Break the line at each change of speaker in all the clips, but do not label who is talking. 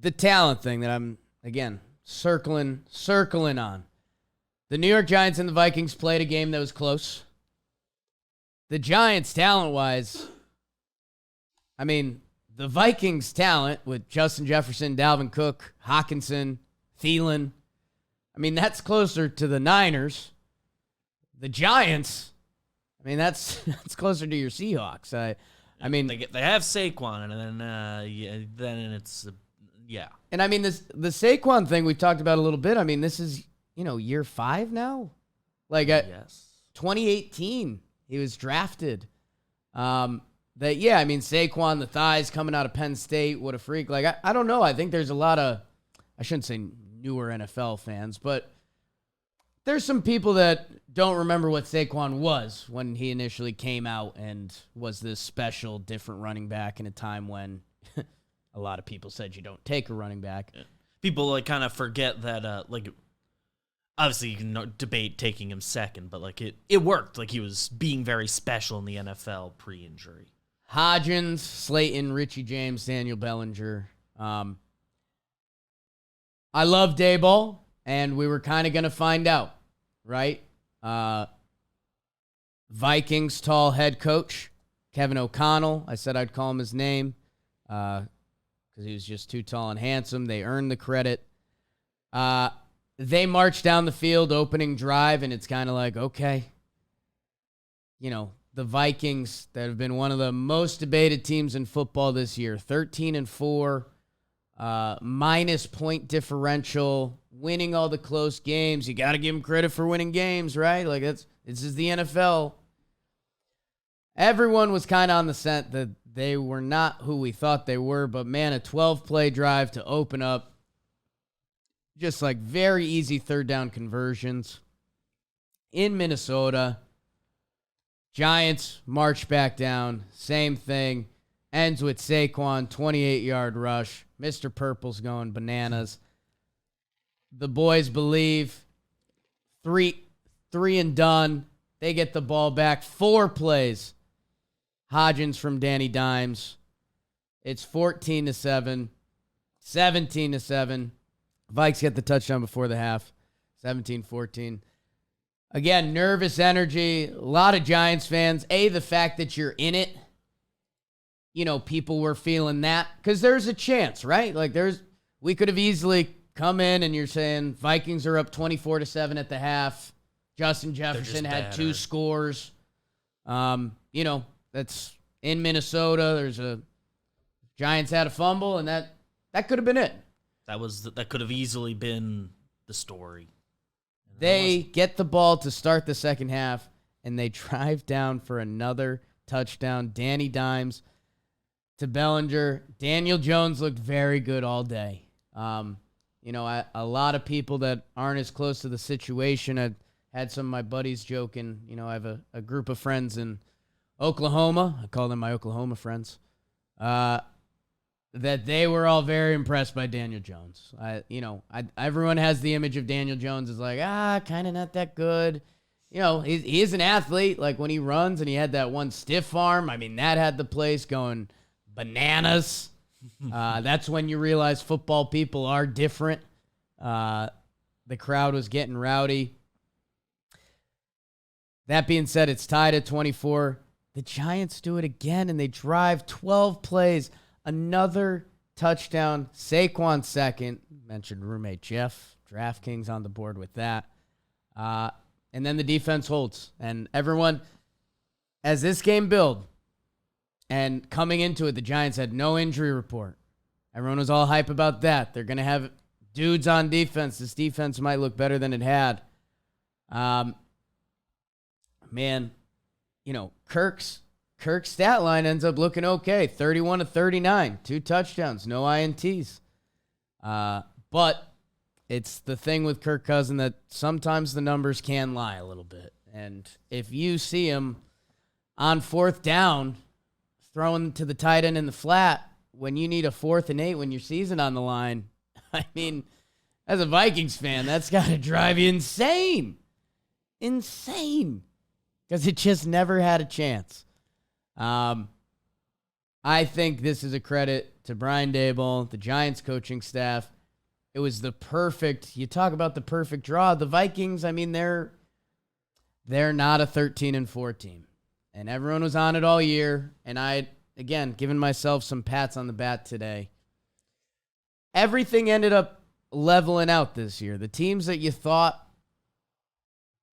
the talent thing that I'm, again, circling on. The New York Giants and the Vikings played a game that was close. The Giants, talent-wise, I mean, the Vikings' talent with Justin Jefferson, Dalvin Cook, Hawkinson, Thielen, I mean, that's closer to the Niners. The Giants, I mean, that's closer to your Seahawks. I mean,
they have Saquon, and then it's yeah.
And I mean, the Saquon thing we talked about a little bit. I mean, this is year 5 now. Like
Yes.
2018, he was drafted. I mean, Saquon, the thighs coming out of Penn State, what a freak. Like I don't know. I think there's a lot of, I shouldn't say newer NFL fans, but there's some people that don't remember what Saquon was when he initially came out and was this special, different running back in a time when a lot of people said you don't take a running back.
Yeah. People kind of forget that obviously you can debate taking him second, but it worked. Like he was being very special in the NFL pre-injury.
Hodgins, Slayton, Richie James, Daniel Bellinger. I love Daboll, and we were kind of going to find out, right? Vikings tall head coach, Kevin O'Connell. I said I'd call him his name because he was just too tall and handsome. They earned the credit. They marched down the field opening drive, and it's kind of like, okay, the Vikings that have been one of the most debated teams in football this year, 13-4, minus point differential, winning all the close games. You got to give them credit for winning games, right? Like this is the NFL. Everyone was kind of on the scent that they were not who we thought they were, but man, a 12-play drive to open up. Just like very easy third down conversions in Minnesota. Giants march back down. Same thing. Ends with Saquon, 28-yard rush. Mr. Purple's going bananas. The boys believe. Three and done. They get the ball back. 4 plays. Hodgins from Danny Dimes. It's 14-7. 17-7. Vikes get the touchdown before the half. 17-14. Again, nervous energy. A lot of Giants fans. The fact that you're in it. People were feeling that. Because there's a chance, right? Like, we could have easily come in and you're saying Vikings are up 24-7 at the half. Justin Jefferson had 2 scores. That's in Minnesota. Giants had a fumble, and that could have been it.
That could have easily been the story.
They get the ball to start the second half, and they drive down for another touchdown. Danny Dimes to Bellinger. Daniel Jones looked very good all day. A lot of people that aren't as close to the situation, I had some of my buddies joking. I have a group of friends in Oklahoma. I call them my Oklahoma friends. That they were all very impressed by Daniel Jones. Everyone has the image of Daniel Jones as like, kind of not that good. He is an athlete. Like when he runs and he had that one stiff arm, I mean, that had the place going bananas. That's when you realize football people are different. The crowd was getting rowdy. That being said, it's tied at 24. The Giants do it again, and they drive 12 plays. Another touchdown. Saquon second. Mentioned roommate Jeff. DraftKings on the board with that. And then the defense holds. And everyone, as this game built, and coming into it, the Giants had no injury report. Everyone was all hype about that. They're going to have dudes on defense. This defense might look better than it had. Kirk's stat line ends up looking okay. 31-39, 2 touchdowns, no INTs. But it's the thing with Kirk Cousins that sometimes the numbers can lie a little bit. And if you see him on 4th down, throwing to the tight end in the flat, when you need a 4th and 8 when your season on the line, I mean, as a Vikings fan, that's got to drive you insane. Insane. Because it just never had a chance. I I think this is a credit to Brian Daboll, the Giants coaching staff. It was the perfect, you talk about the perfect draw. The Vikings, I mean, they're not a 13-4 team. And everyone was on it all year. And I, again, giving myself some pats on the back today. Everything ended up leveling out this year. The teams that you thought,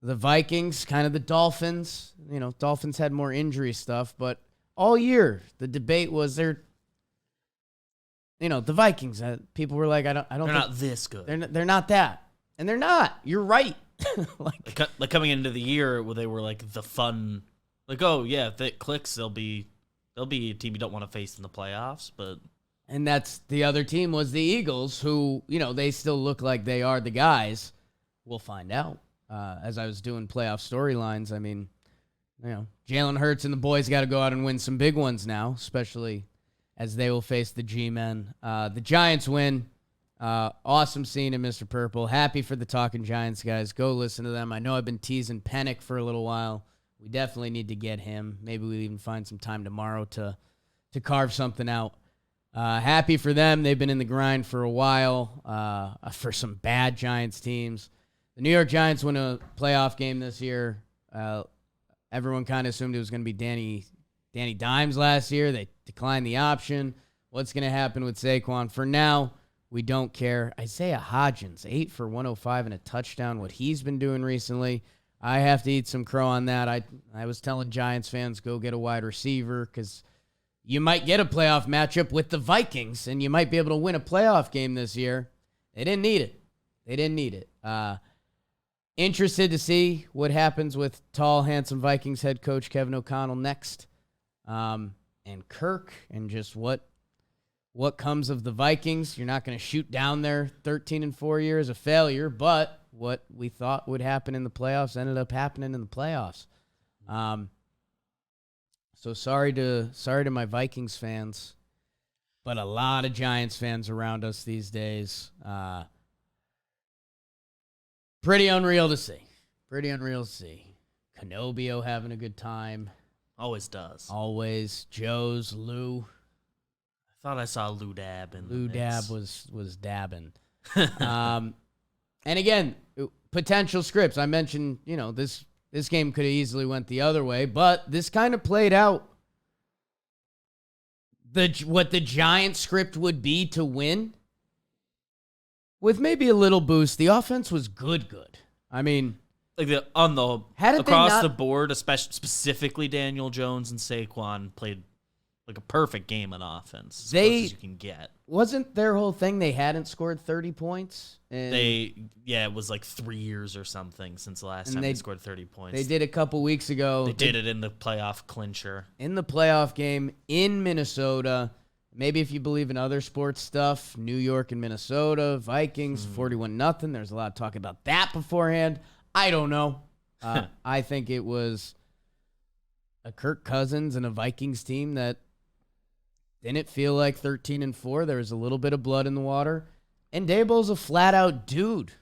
the Vikings, kind of the Dolphins, Dolphins had more injury stuff, but all year the debate was the Vikings. People were like, I don't.
They're not this good.
They're not that, and they're not. You're right.
like coming into the year, where they were like the fun, like, oh yeah, if it clicks, they'll be a team you don't want to face in the playoffs, but.
And that's the other team was the Eagles, who, they still look like they are the guys. We'll find out. As I was doing playoff storylines, I mean, Jalen Hurts and the boys got to go out and win some big ones now, especially as they will face the G-men. The Giants win. Awesome scene in Mr. Purple. Happy for the Talking Giants guys. Go listen to them. I know I've been teasing Pennick for a little while. We definitely need to get him. Maybe we'll even find some time tomorrow to carve something out. Happy for them. They've been in the grind for a while for some bad Giants teams. The New York Giants win a playoff game this year. Everyone kind of assumed it was going to be Danny Dimes last year. They declined the option. What's going to happen with Saquon? For now, we don't care. Isaiah Hodgins, 8 for 105 and a touchdown. What he's been doing recently, I have to eat some crow on that. I was telling Giants fans, go get a wide receiver because you might get a playoff matchup with the Vikings, and you might be able to win a playoff game this year. They didn't need it. Interested to see what happens with tall, handsome Vikings head coach Kevin O'Connell next. And Kirk, and just what comes of the Vikings. You're not going to shoot down their 13-4 year as a failure, but what we thought would happen in the playoffs ended up happening in the playoffs. So sorry to my Vikings fans, but a lot of Giants fans around us these days. Pretty unreal to see. Canobio having a good time.
Always does.
Always. Joe's, Lou.
I thought I saw Lou Dab.
Lou Dab was dabbing. And again, potential scripts. I mentioned, this game could have easily went the other way, but this kind of played out what the Giants script would be to win. With maybe a little boost, the offense was good. I mean,
like across the board, especially specifically Daniel Jones and Saquon played like a perfect game on offense, as close as you can get.
Wasn't their whole thing they hadn't scored 30 points?
It was like 3 years or something since the last time they scored 30 points.
They did a couple weeks ago.
They did it in the playoff clincher.
In the playoff game in Minnesota. Maybe if you believe in other sports stuff, New York and Minnesota, Vikings, 41-0. There's a lot of talk about that beforehand. I don't know. I think it was a Kirk Cousins and a Vikings team that didn't feel like 13-4. There was a little bit of blood in the water. And Daboll's a flat-out dude.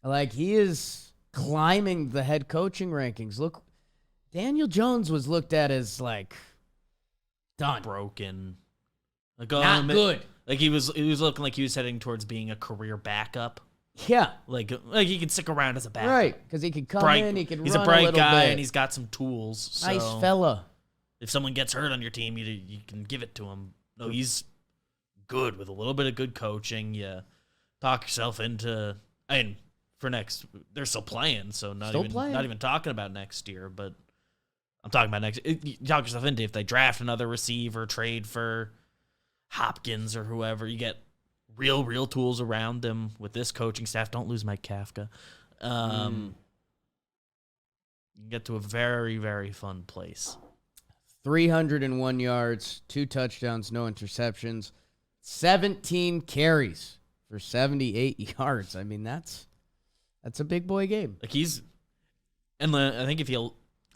Like, he is climbing the head coaching rankings. Look, Daniel Jones was looked at as, like, done.
Broken. Like,
not good.
Like, he was looking like he was heading towards being a career backup.
Yeah.
Like he can stick around as a backup.
Right, because he could come in, he could run a little bit.
He's a bright guy, and he's got some tools. So
nice fella.
If someone gets hurt on your team, you can give it to him. No, he's good with a little bit of good coaching. You talk yourself into. I mean, for next, they're still playing, so not even talking about next year. But I'm talking about next. You talk yourself into if they draft another receiver, trade for Hopkins or whoever, you get real tools around them with this coaching staff. Don't lose Mike Kafka. You get to a very, very fun place.
301 yards, 2 touchdowns, no interceptions, 17 carries for 78 yards. I mean, that's a big boy game.
Like I think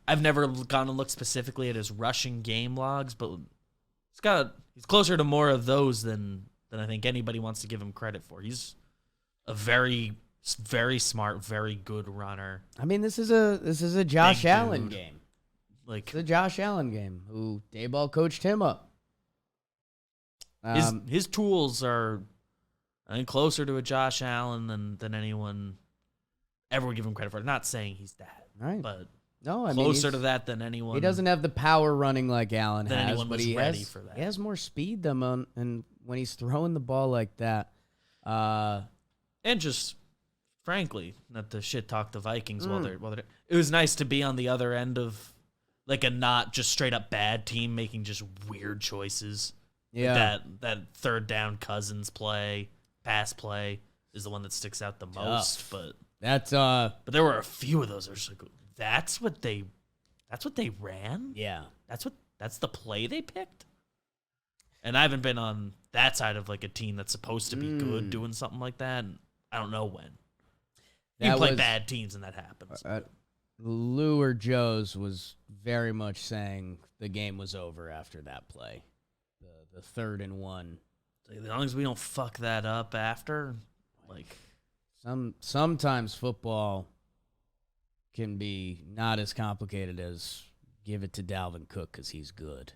I've never gone and looked specifically at his rushing game logs, but he's closer to more of those than I think anybody wants to give him credit for. He's a very, very smart, very good runner.
I mean, this is a Josh Allen game.
Like
the Josh Allen game, who Daboll coached him up.
His tools are, I think, closer to a Josh Allen than anyone ever would give him credit for. Not saying he's that,
Right.
but
no, I
closer
mean,
to that than anyone.
He doesn't have the power running like Allen
Than
has,
anyone
but
was
he
ready
has,
for that.
he has more speed than him, and when he's throwing the ball like that.
And just, frankly, not to shit talk the Vikings while they're it was nice to be on the other end of like a not just straight up bad team making just weird choices.
Yeah.
That third down Cousins pass play is the one that sticks out the most. But there were a few of those. Like, that's what they ran.
Yeah.
That's the play they picked. And I haven't been on that side of like a team that's supposed to be good doing something like that. And I don't know when. You play bad teams and that happens.
Lou or Joe's was very much saying the game was over after that play. The 3rd and 1.
As long as we don't fuck that up after, like
sometimes football can be not as complicated as give it to Dalvin Cook because he's good.